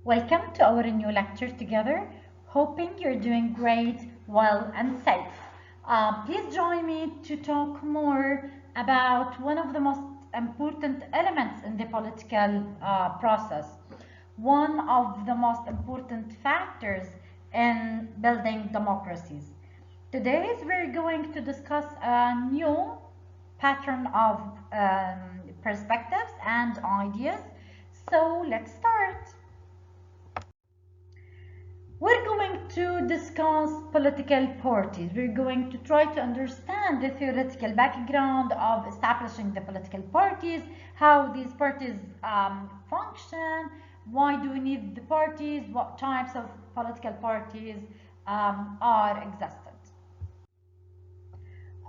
Welcome to our new lecture together. Hoping you're doing great, well, and safe. Please join me to talk more about one of the most important elements in the political process, one of the most important factors in building democracies. Today, we're going to discuss a new pattern of perspectives and ideas. So let's start. We're going to discuss political parties. We're going to try to understand the theoretical background of establishing the political parties, how these parties function, why do we need the parties, what types of political parties are existent.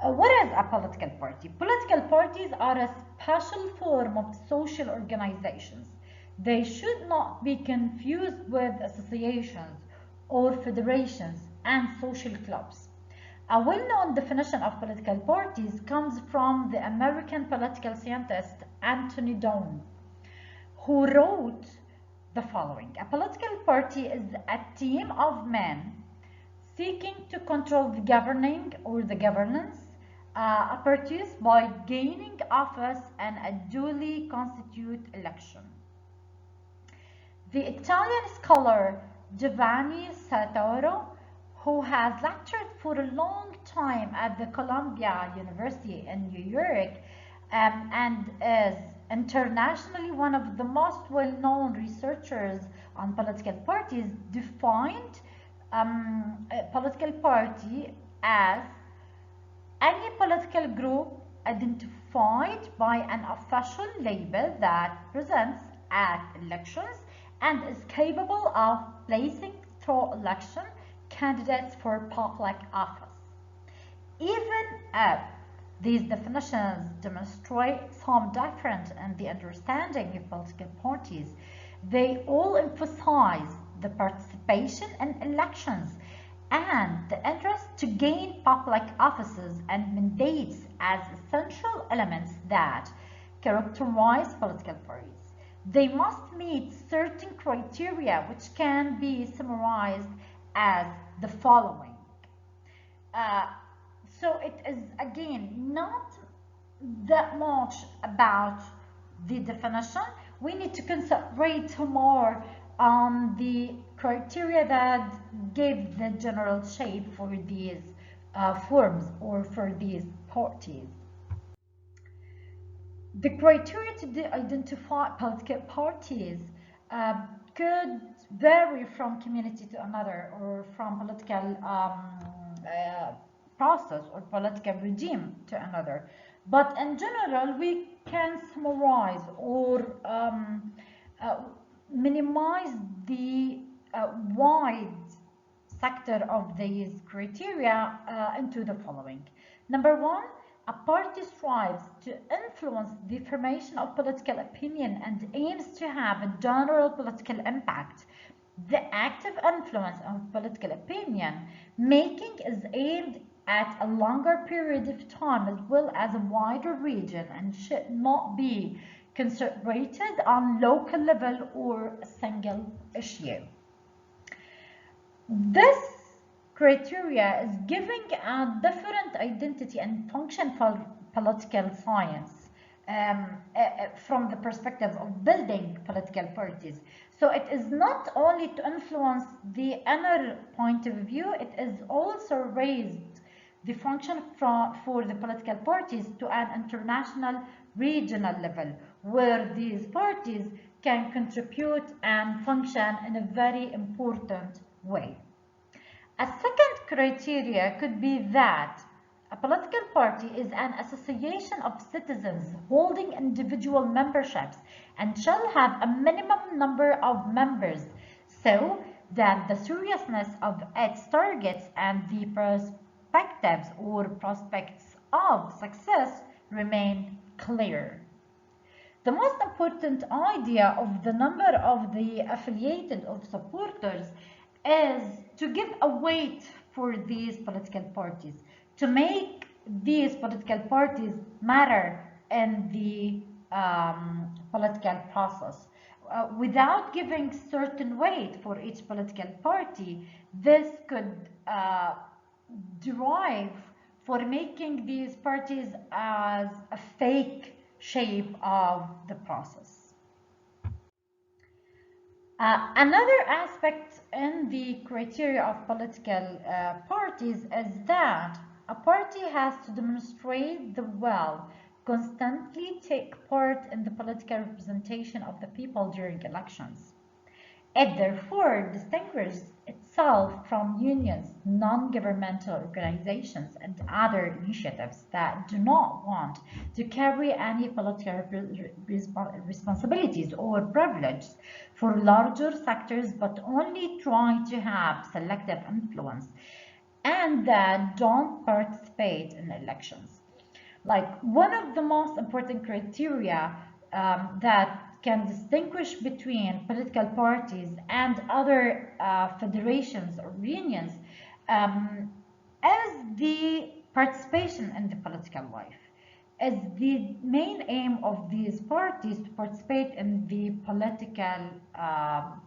What is a political party? Political parties are a special form of social organizations. They should not be confused with associations or federations and social clubs. A well-known definition of political parties comes from the American political scientist Anthony Doane, who wrote the following: a political party is a team of men seeking to control the governing or the governance apparatus by gaining office and a duly constituted election. The Italian scholar Giovanni Sartoro, who has lectured for a long time at the Columbia University in New York and is internationally one of the most well-known researchers on political parties, defined a political party as any political group identified by an official label that presents at elections and is capable of placing through election candidates for public office. Even if these definitions demonstrate some difference in the understanding of political parties, they all emphasize the participation in elections and the interest to gain public offices and mandates as essential elements that characterize political parties. They must meet certain criteria which can be summarized as the following. So it is again not that much about the definition. We need to concentrate more on the criteria that give the general shape for these forms or for these parties. The criteria to identify political parties could vary from community to another or from political process or political regime to another. But in general, we can summarize or minimize the wide sector of these criteria into the following. Number one, a party strives to influence the formation of political opinion and aims to have a general political impact. The active influence of political opinion making is aimed at a longer period of time as well as a wider region and should not be concentrated on local level or a single issue. This criteria is giving a different identity and function for political science from the perspective of building political parties. So it is not only to influence the inner point of view, it is also raised the function for the political parties to an international regional level where these parties can contribute and function in a very important way. A second criteria could be that a political party is an association of citizens holding individual memberships and shall have a minimum number of members so that the seriousness of its targets and the perspectives or prospects of success remain clear. The most important idea of the number of the affiliated or supporters is to give a weight for these political parties, to make these political parties matter in the political process. without giving certain weight for each political party, this could derive for making these parties as a fake shape of the process. Another aspect in the criteria of political parties is that a party has to demonstrate the will constantly take part in the political representation of the people during elections. It therefore distinguishes itself from unions, non-governmental organizations, and other initiatives that do not want to carry any political responsibilities or privileges for larger sectors, but only try to have selective influence and that don't participate in elections. Like one of the most important criteria that can distinguish between political parties and other federations or unions is the participation in the political life. Is the main aim of these parties to participate in the political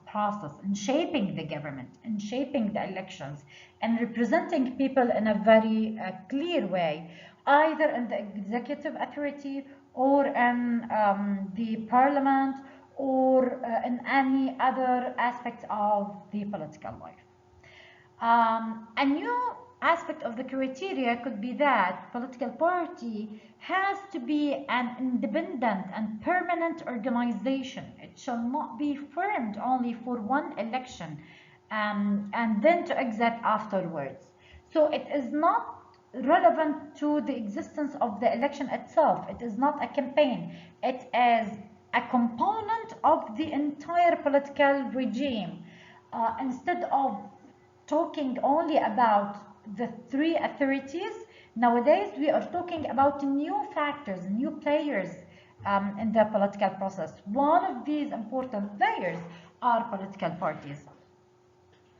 process, in shaping the government, in shaping the elections, and representing people in a very clear way, either in the executive authority or in the parliament or in any other aspect of the political life. A new aspect of the criteria could be that political party has to be an independent and permanent organization. It shall not be formed only for one election and then to exit afterwards. So it is not relevant to the existence of the election itself. It is not a campaign. It is a component of the entire political regime. Instead of talking only about the three authorities, nowadays we are talking about new factors, new players in the political process. One of these important players are political parties.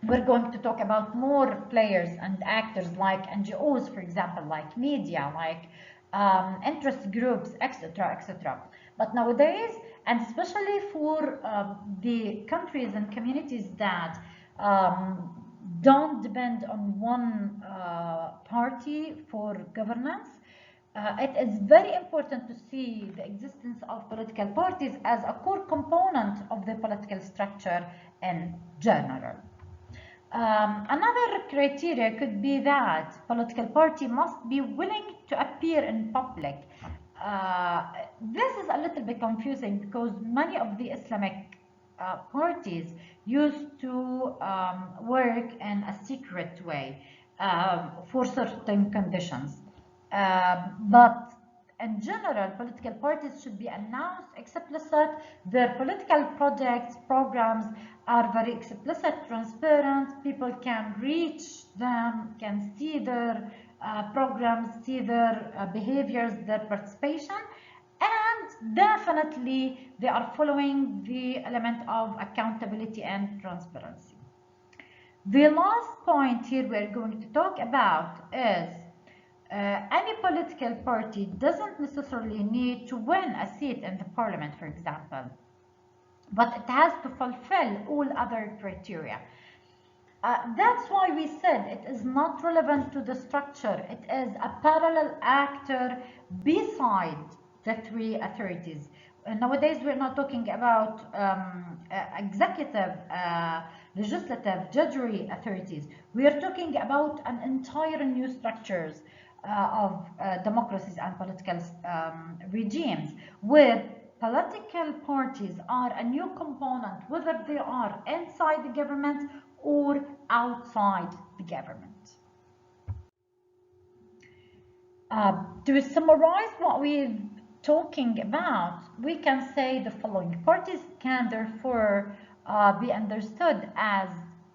We're going to talk about more players and actors like NGOs, for example, like media, like interest groups, etc., etc. But nowadays, and especially for the countries and communities that don't depend on one party for governance, it is very important to see the existence of political parties as a core component of the political structure in general. Another criteria could be that political party must be willing to appear in public. This is a little bit confusing because many of the Islamic parties used to work in a secret way for certain conditions. But in general, political parties should be announced explicit. Their political projects, programs are very explicit, transparent. People can reach them, can see their programs, see their behaviors, their participation, and definitely they are following the element of accountability and transparency. The last point here we're going to talk about is any political party doesn't necessarily need to win a seat in the parliament, for example, but it has to fulfill all other criteria. That's why we said it is not relevant to the structure. It is a parallel actor beside the three authorities. Nowadays, we're not talking about executive, legislative, judiciary authorities. We are talking about an entire new structures of democracies and political regimes where political parties are a new component, whether they are inside the government or outside the government. To summarize what we're talking about, we can say the following. Parties can therefore be understood as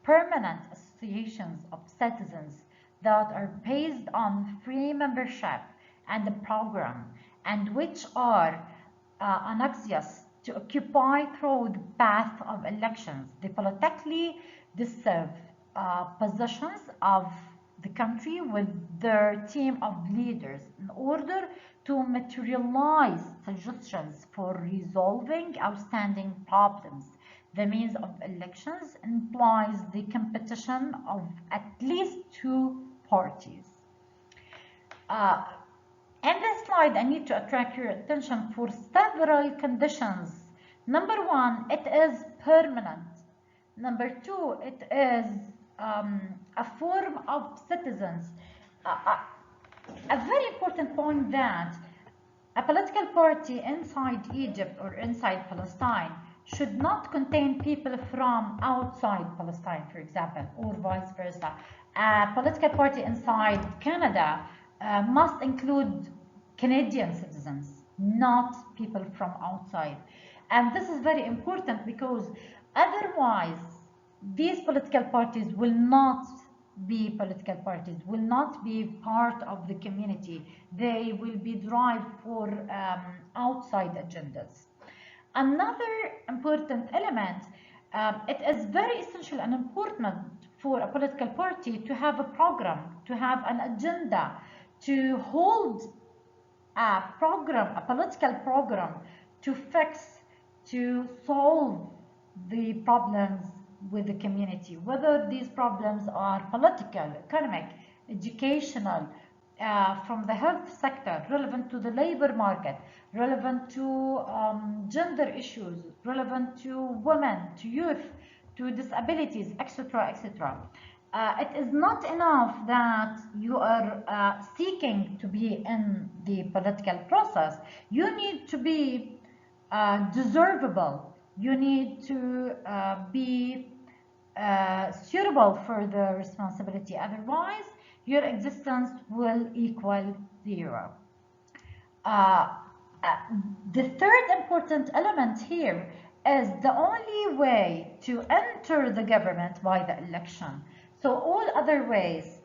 permanent associations of citizens that are based on free membership and a program, and which are anxious to occupy through the path of elections the politically decisive positions of the country with their team of leaders in order to materialize suggestions for resolving outstanding problems. The means of elections implies the competition of at least two parties. In this slide, I need to attract your attention for several conditions. Number one, it is permanent. Number two, it is a form of citizens. A very important point that a political party inside Egypt or inside Palestine should not contain people from outside Palestine, for example, or vice versa. A political party inside Canada must include Canadian citizens, not people from outside. And this is very important because otherwise these political parties will not be political parties, will not be part of the community. They will be derived for outside agendas. Another important element, it is very essential and important for a political party to have a program, to have an agenda, to hold a program, a political program to fix, to solve the problems with the community, whether these problems are political, economic, educational, from the health sector, relevant to the labor market, relevant to gender issues, relevant to women, to youth, to disabilities, etc., etc. It is not enough that you are seeking to be in the political process. You need to be deservable. You need to be suitable for the responsibility. Otherwise, your existence will equal zero. The third important element here is the only way to enter the government by the election. So all other ways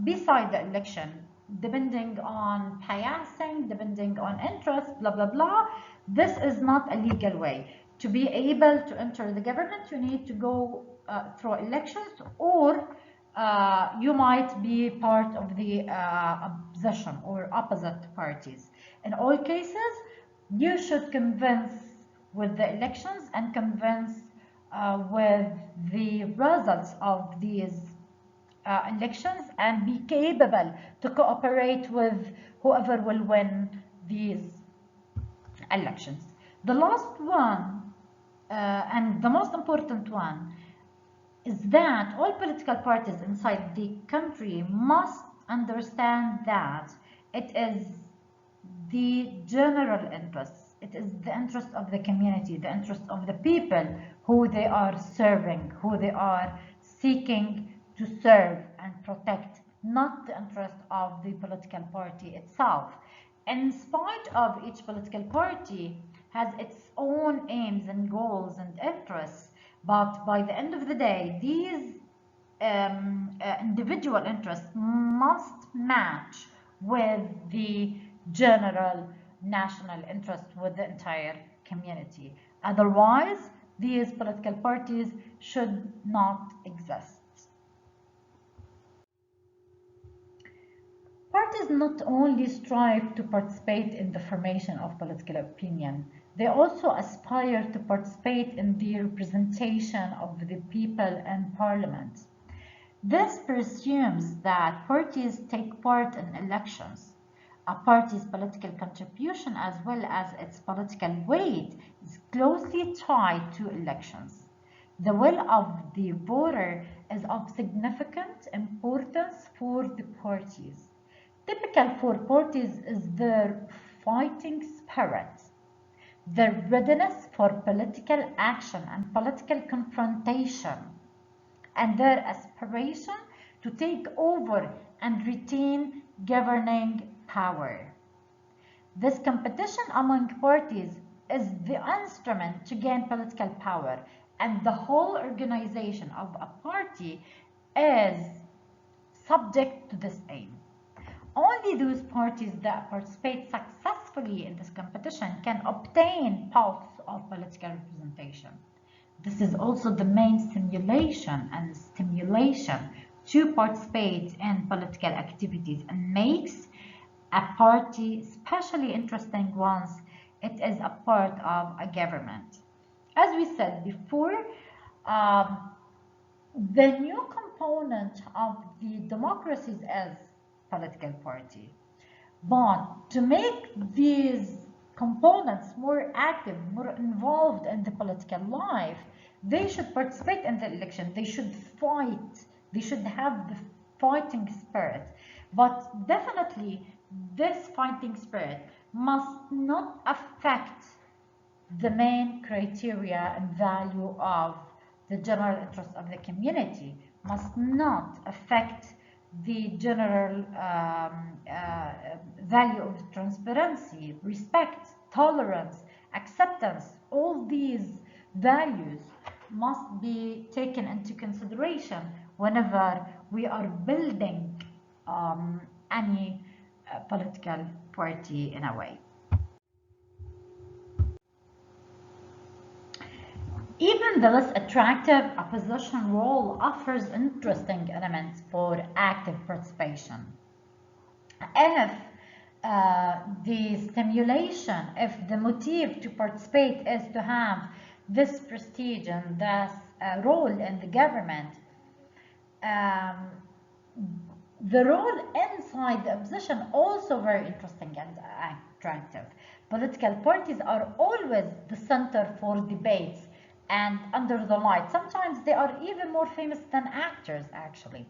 beside the election, depending on biasing, depending on interest, blah, blah, blah, this is not a legal way. To be able to enter the government, you need to go through elections, or you might be part of the opposition or opposite parties. In all cases, you should convince with the elections and convince with the results of these elections, and be capable to cooperate with whoever will win these elections. The last one, and the most important one, is that all political parties inside the country must understand that it is the general interest. It is the interest of the community, the interest of the people who they are serving, who they are seeking to serve and protect, not the interest of the political party itself. In spite of each political party has its own aims and goals and interests, but by the end of the day, these individual interests must match with the general national interest with the entire community. Otherwise, these political parties should not exist. Parties not only strive to participate in the formation of political opinion, they also aspire to participate in the representation of the people in parliament. This presumes that parties take part in elections. A party's political contribution, as well as its political weight, is closely tied to elections. The will of the voter is of significant importance for the parties. Typical for parties is their fighting spirit, their readiness for political action and political confrontation, and their aspiration to take over and retain governing power. This competition among parties is the instrument to gain political power, and the whole organization of a party is subject to this aim. Only those parties that participate successfully in this competition can obtain posts of political representation. This is also the main simulation and stimulation to participate in political activities and makes a party especially interesting once it is a part of a government. As we said before, um, the new component of the democracies is political party. But to make these components more active, more involved in the political life, they should participate in the election. They should fight. They should have the fighting spirit. But definitely, this fighting spirit must not affect the main criteria and value of the general interest of the community, must not affect the general value of transparency, respect, tolerance, acceptance. All these values must be taken into consideration whenever we are building any political party in a way. Even the less attractive opposition role offers interesting elements for active participation. If the stimulation, if the motive to participate is to have this prestige and this role in the government, um, the role inside the opposition also very interesting and attractive. Political parties are always the center for debates and under the light. Sometimes they are even more famous than actors, actually.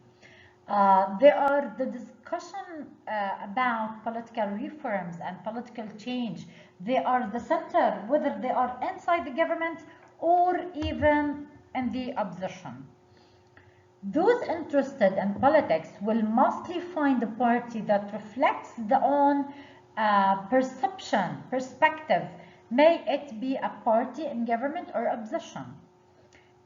They are the discussion about political reforms and political change. They are the center, whether they are inside the government or even in the opposition. Those interested in politics will mostly find a party that reflects their own perception, perspective, may it be a party in government or opposition.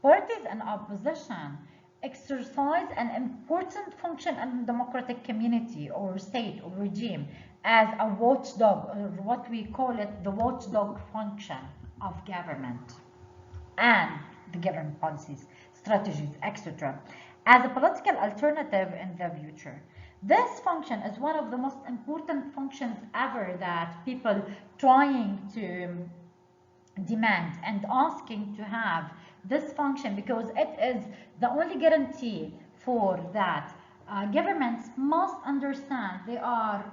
Parties in opposition exercise an important function in democratic community or state or regime as a watchdog, or what we call it the watchdog function of government and the government policies, strategies, etc., as a political alternative in the future. This function is one of the most important functions ever that people trying to demand and asking to have this function, because it is the only guarantee for that. Governments must understand they are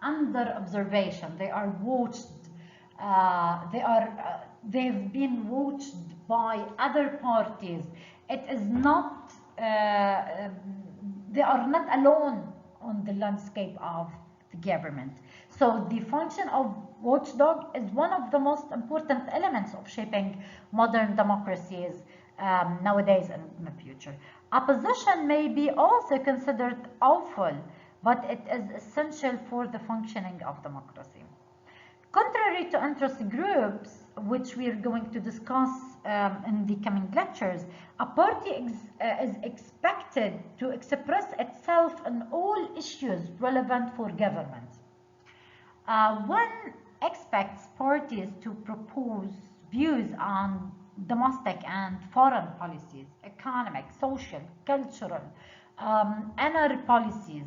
under observation, they are watched, they've been watched by other parties. It is not, they are not alone on the landscape of the government. So the function of watchdog is one of the most important elements of shaping modern democracies nowadays and in the future. Opposition may be also considered awful, but it is essential for the functioning of democracy. Contrary to interest groups, which we are going to discuss in the coming lectures, a party is expected to express itself on all issues relevant for government. One expects parties to propose views on domestic and foreign policies, economic, social, cultural, inner policies,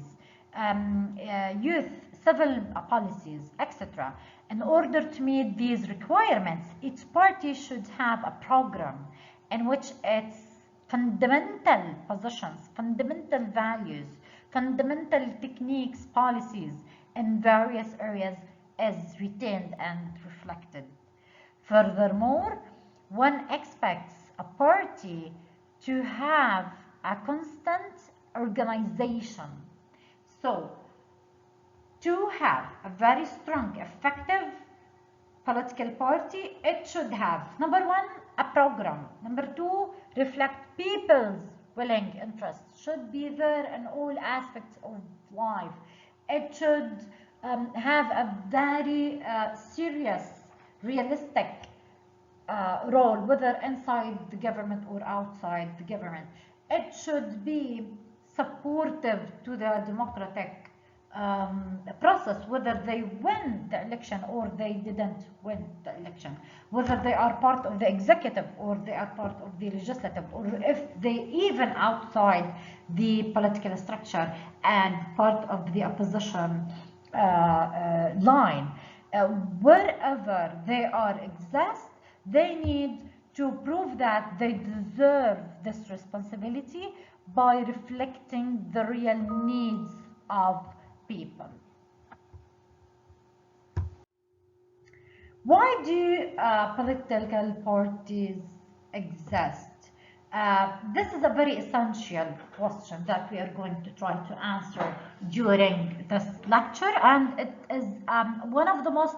youth, civil policies, etc. In order to meet these requirements, each party should have a program in which its fundamental positions, fundamental values, fundamental techniques, policies in various areas is retained and reflected. Furthermore, one expects a party to have a constant organization. So, to have a very strong, effective political party, it should have, number one, a program. Number two, reflect people's willing interests, should be there in all aspects of life. It should have a very serious, realistic role, whether inside the government or outside the government. It should be supportive to the democratic process, whether they win the election or they didn't win the election, whether they are part of the executive or they are part of the legislative, or if they even outside the political structure and part of the opposition line. Wherever they are exist, they need to prove that they deserve this responsibility by reflecting the real needs of people. Why do political parties exist? This is a very essential question that we are going to try to answer during this lecture, and it is one of the most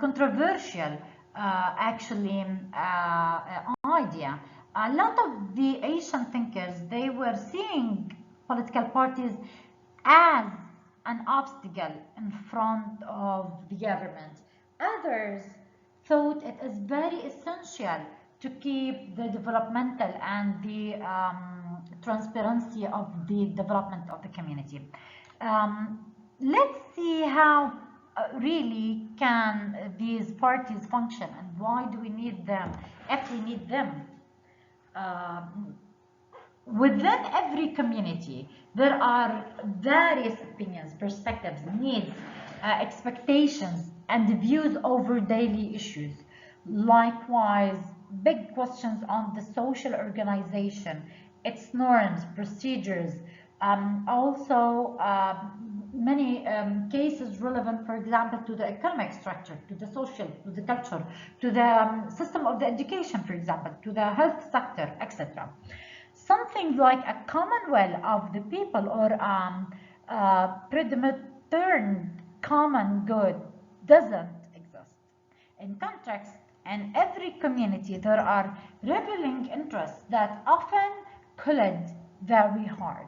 controversial actually idea. A lot of the Asian thinkers, they were seeing political parties as an obstacle in front of the government. Others thought it is very essential to keep the developmental and the transparency of the development of the community. Let's see how really can these parties function and why do we need them, if we need them. Within every community, there are various opinions, perspectives, needs, expectations, and views over daily issues. Likewise, big questions on the social organization, its norms, procedures, also many cases relevant, for example, to the economic structure, to the social, to the culture, to the system of the education, for example, to the health sector, etc. Something like a commonwealth of the people or predetermined common good doesn't exist. In contrast, in every community, there are rivaling interests that often collide very hard.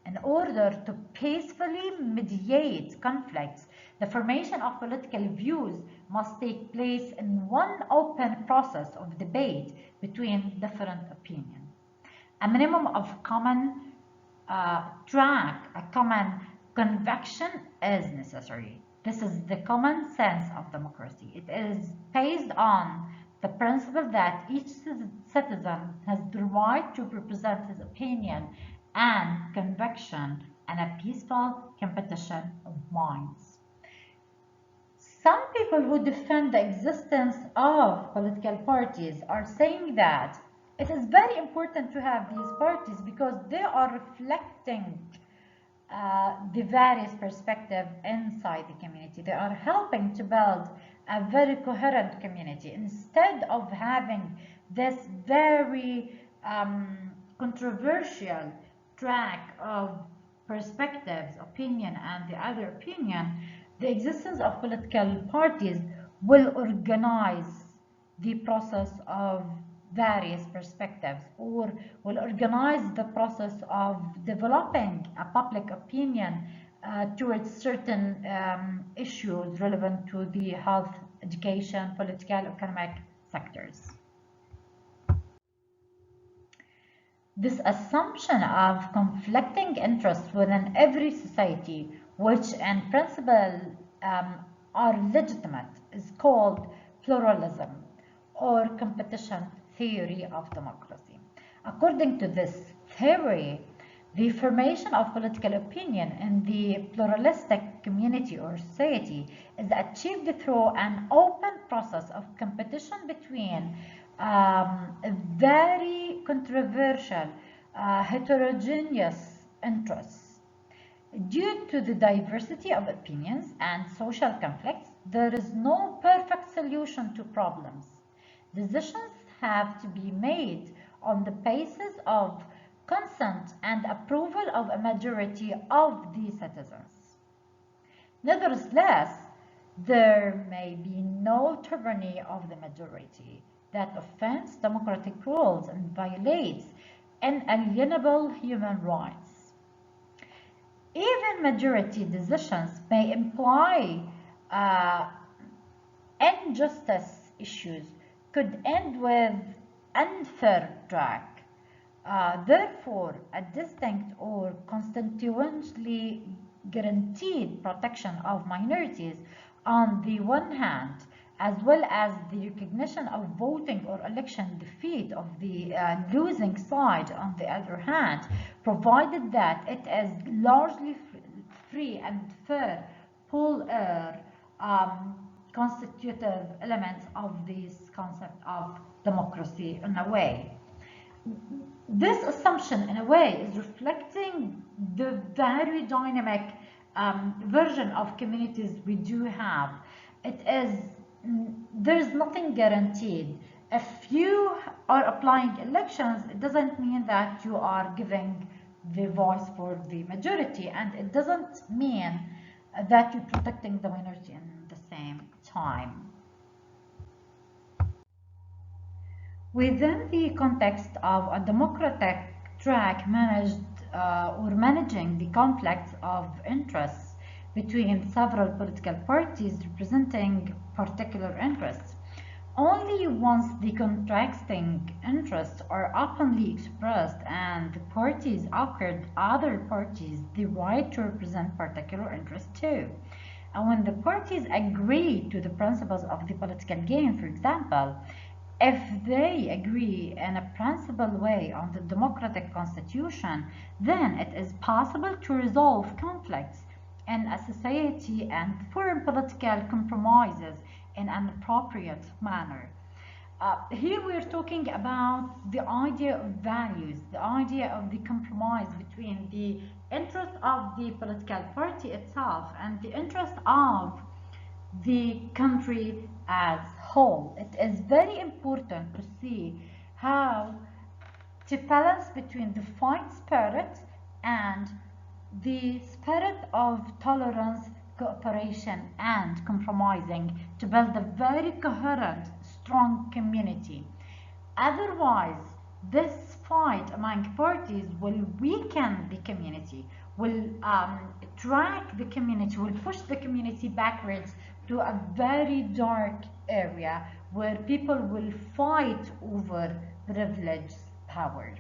In order to peacefully mediate conflicts, the formation of political views must take place in one open process of debate between different opinions. A minimum of common track, a common conviction is necessary. This is the common sense of democracy. It is based on the principle that each citizen has the right to represent his opinion and conviction in a peaceful competition of minds. Some people who defend the existence of political parties are saying that it is very important to have these parties because they are reflecting the various perspectives inside the community. They are helping to build a very coherent community instead of having this very controversial track of perspectives, opinion, and the other opinion. The existence of political parties will organize the process of various perspectives or will organize the process of developing a public opinion towards certain issues relevant to the health, education, political, economic sectors. This assumption of conflicting interests within every society, which in principle are legitimate, is called pluralism or competition theory of democracy. According to this theory, the formation of political opinion in the pluralistic community or society is achieved through an open process of competition between very controversial, heterogeneous interests. Due to the diversity of opinions and social conflicts, there is no perfect solution to problems. Decisions have to be made on the basis of consent and approval of a majority of the citizens. Nevertheless, there may be no tyranny of the majority that offends democratic rules and violates inalienable human rights. Even majority decisions may imply injustice issues could end with unfair track. Therefore, a distinct or constitutionally guaranteed protection of minorities on the one hand, as well as the recognition of voting or election defeat of the losing side on the other hand, provided that it is largely free and fair, constitutive elements of this concept of democracy in a way. This assumption, in a way, is reflecting the very dynamic version of communities we do have. It is, there's nothing guaranteed. If you are applying elections, it doesn't mean that you are giving the voice for the majority, and it doesn't mean that you're protecting the minority in the same time. Within the context of a democratic track managing the conflicts of interests between several political parties representing particular interests, only once the contrasting interests are openly expressed and the parties offered other parties the right to represent particular interests too. And when the parties agree to the principles of the political game, for example, if they agree in a principled way on the democratic constitution, then it is possible to resolve conflicts in a society and form political compromises in an appropriate manner. Here we're talking about the idea of values, the idea of the compromise between the interest of the political party itself and the interest of the country as whole. It is very important to see how to balance between the fight spirit and the spirit of tolerance, cooperation, and compromising to build a very coherent, strong community. Otherwise, this fight among parties will weaken the community, will drag the community, will push the community backwards to a very dark area where people will fight over privileged power.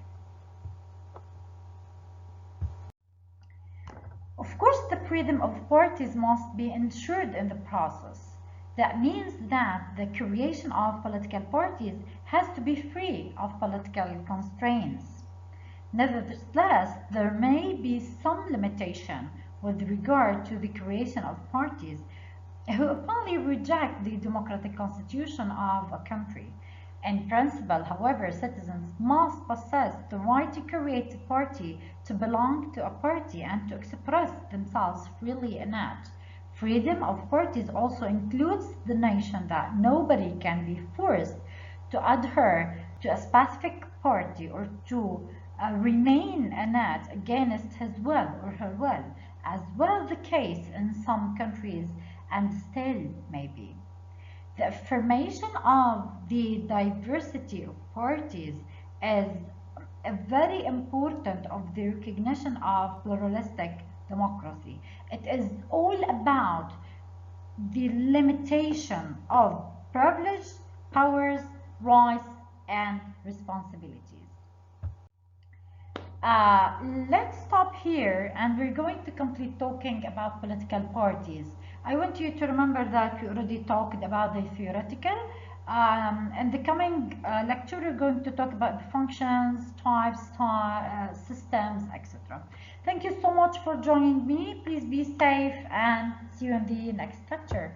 Of course, the freedom of parties must be ensured in the process. That means that the creation of political parties has to be free of political constraints. Nevertheless, there may be some limitation with regard to the creation of parties who openly reject the democratic constitution of a country. In principle, however, citizens must possess the right to create a party, to belong to a party, and to express themselves freely in it. Freedom of parties also includes the notion that nobody can be forced to adhere to a specific party or to remain in it against his will or her will, as well the case in some countries and still may be. The affirmation of the diversity of parties is a very important of the recognition of pluralistic democracy. It is all about the limitation of privilege, powers, rights, and responsibilities. Let's stop here and we're going to complete talking about political parties. I want you to remember that we already talked about the theoretical. In the coming lecture, we're going to talk about the functions, types, systems, etc. Thank you so much for joining me. Please be safe and see you in the next lecture.